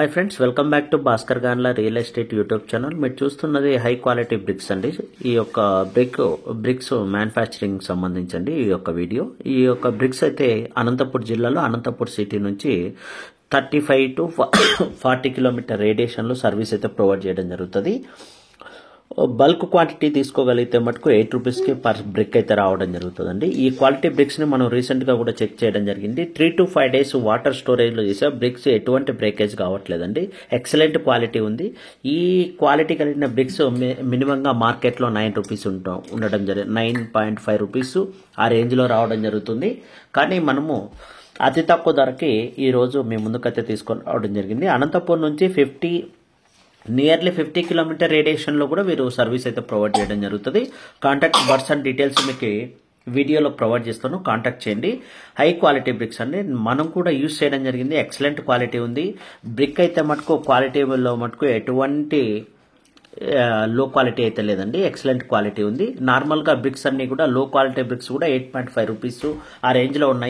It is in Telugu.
Hi friends, welcome back to Bhaskar Ganla real estate YouTube channel. మీరు చూస్తున్నది హై క్వాలిటీ బ్రిక్స్ అండి. ఈ యొక్క బ్రిక్స్ మ్యానుఫ్యాక్చరింగ్ సంబంధించండి ఈ యొక్క వీడియో. ఈ యొక్క బ్రిక్స్ అయితే అనంతపూర్ జిల్లాలో అనంతపూర్ సిటీ నుంచి 35 to 40 కిలోమీటర్ రేడియేషన్లో సర్వీస్ అయితే ప్రొవైడ్ చేయడం జరుగుతుంది. బల్క్ క్వాంటిటీ తీసుకోగలిగితే మటుకు 8 రూపీస్కి పర్ బ్రిక్ అయితే రావడం జరుగుతుందండి. ఈ క్వాలిటీ బ్రిక్స్ని మనం రీసెంట్గా కూడా చెక్ చేయడం జరిగింది. 3 to 5 days వాటర్ స్టోరేజ్లో చేసే బ్రిక్స్ ఎటువంటి బ్రేకేజ్ కావట్లేదండి. ఎక్సలెంట్ క్వాలిటీ ఉంది. ఈ క్వాలిటీ కలిగిన బ్రిక్స్ మినిమంగా మార్కెట్లో 9 రూపీస్ ఉండడం జరిగింది. 9.5 రూపీస్ ఆ రేంజ్లో రావడం జరుగుతుంది. కానీ మనము అతి తక్కువ ధరకి ఈరోజు మీ ముందుకైతే తీసుకొని రావడం జరిగింది. అనంతపూర్ నుంచి నియర్లీ 50 కిలోమీటర్ రేడియేషన్లో కూడా వీరు సర్వీస్ అయితే ప్రొవైడ్ చేయడం జరుగుతుంది. కాంటాక్ట్ పర్సన్ డీటెయిల్స్ మీకు వీడియోలో ప్రొవైడ్ చేస్తాను, కాంటాక్ట్ చేయండి. హై క్వాలిటీ బ్రిక్స్ అండి, మనం కూడా యూజ్ చేయడం జరిగింది. ఎక్సలెంట్ క్వాలిటీ ఉంది. బ్రిక్ అయితే మటుకు క్వాలిటీలో మటుకు ఎటువంటి లో క్వాలిటీ అయితే లేదండి. ఎక్సలెంట్ క్వాలిటీ ఉంది. నార్మల్గా బ్రిక్స్ అన్ని కూడా లో క్వాలిటీ బ్రిక్స్ కూడా 8.5 రూపీస్ ఆ రేంజ్లో ఉన్నాయి.